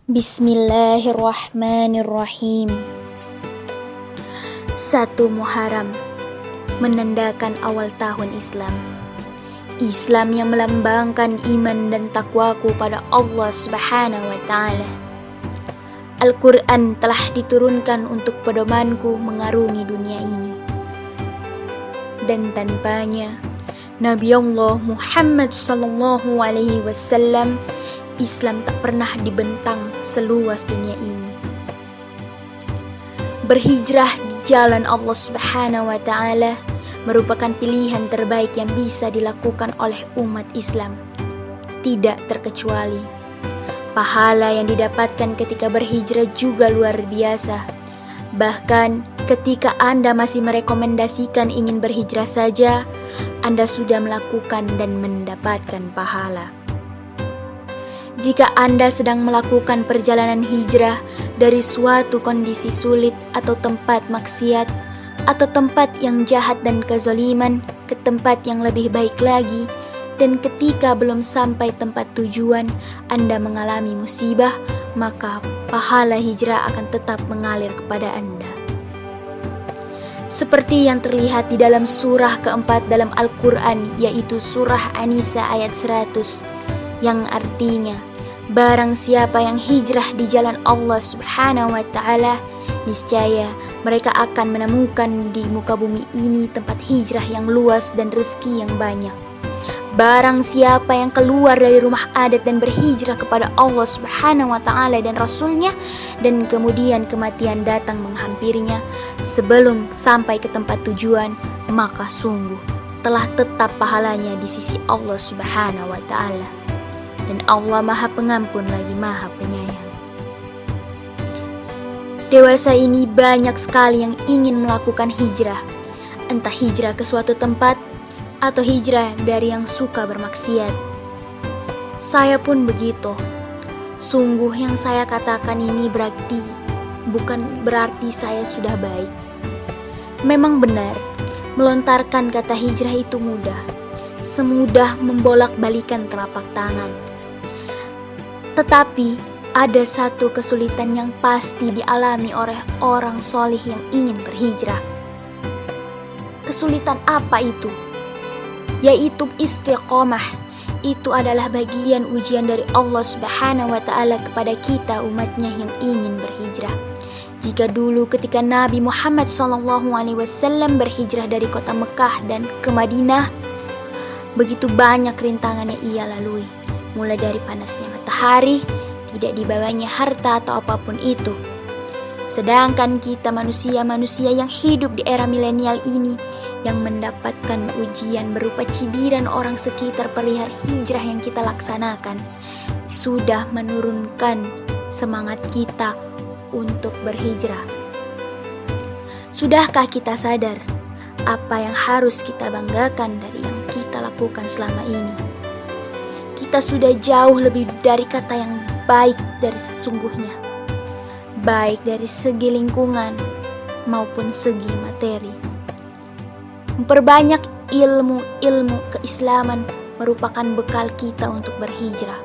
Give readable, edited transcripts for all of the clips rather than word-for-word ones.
Bismillahirrahmanirrahim. 1 Muharram menandakan awal tahun Islam. Islam yang melambangkan iman dan takwaku pada Allah Subhanahu wa Ta'ala. Al-Quran telah diturunkan untuk pedomanku mengarungi dunia ini. Dan tanpanya Nabi Allah Muhammad sallallahu alaihi wasallam, Islam tak pernah dibentang seluas dunia ini. Berhijrah di jalan Allah Subhanahu wa Ta'ala merupakan pilihan terbaik yang bisa dilakukan oleh umat Islam, tidak terkecuali. Pahala yang didapatkan ketika berhijrah juga luar biasa. Bahkan ketika Anda masih merekomendasikan ingin berhijrah saja, Anda sudah melakukan dan mendapatkan pahala. Jika Anda sedang melakukan perjalanan hijrah dari suatu kondisi sulit atau tempat maksiat, atau tempat yang jahat dan kezaliman ke tempat yang lebih baik lagi, dan ketika belum sampai tempat tujuan Anda mengalami musibah, maka pahala hijrah akan tetap mengalir kepada Anda. Seperti yang terlihat di dalam surah keempat dalam Al-Quran, yaitu surah An-Nisa ayat 100, yang artinya, barang siapa yang hijrah di jalan Allah Subhanahu wa Ta'ala, niscaya mereka akan menemukan di muka bumi ini tempat hijrah yang luas dan rezeki yang banyak. Barang siapa yang keluar dari rumah adat dan berhijrah kepada Allah Subhanahu wa Ta'ala dan Rasulnya, dan kemudian kematian datang menghampirinya sebelum sampai ke tempat tujuan, maka sungguh telah tetap pahalanya di sisi Allah Subhanahu wa Ta'ala. Dan Allah Maha Pengampun lagi Maha Penyayang. Dewasa ini banyak sekali yang ingin melakukan hijrah, entah hijrah ke suatu tempat atau hijrah dari yang suka bermaksiat. Saya pun begitu. Sungguh yang saya katakan ini bukan berarti saya sudah baik. Memang benar, melontarkan kata hijrah itu mudah, semudah membolak-balikan telapak tangan. Tetapi ada satu kesulitan yang pasti dialami oleh orang solih yang ingin berhijrah. Kesulitan apa itu? Yaitu istiqomah. Itu adalah bagian ujian dari Allah Subhanahu wa Ta'ala kepada kita umatnya yang ingin berhijrah. Jika dulu ketika Nabi Muhammad SAW berhijrah dari kota Mekah dan ke Madinah, begitu banyak rintangan yang ia lalui. Mulai dari panasnya matahari, tidak dibawanya harta atau apapun itu. Sedangkan kita manusia-manusia yang hidup di era milenial ini, yang mendapatkan ujian berupa cibiran orang sekitar perihal hijrah yang kita laksanakan, sudah menurunkan semangat kita untuk berhijrah. Sudahkah kita sadar apa yang harus kita banggakan dari yang kita lakukan selama ini? Kita sudah jauh lebih dari kata yang baik dari sesungguhnya, baik dari segi lingkungan maupun segi materi. Memperbanyak ilmu keislaman merupakan bekal kita untuk berhijrah.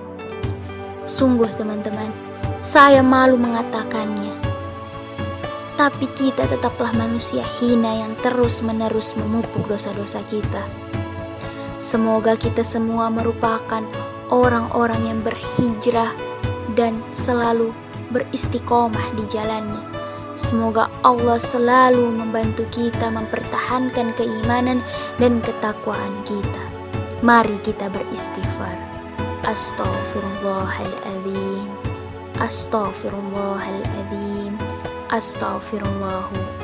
Sungguh teman-teman, saya malu mengatakannya, tapi kita tetaplah manusia hina yang terus-menerus memupuk dosa-dosa kita. Semoga kita semua merupakan orang-orang yang berhijrah dan selalu beristiqomah di jalannya. Semoga Allah selalu membantu kita mempertahankan keimanan dan ketakwaan kita. Mari kita beristighfar. Astaghfirullahaladzim. Astaghfirullahaladzim. Astaghfirullahu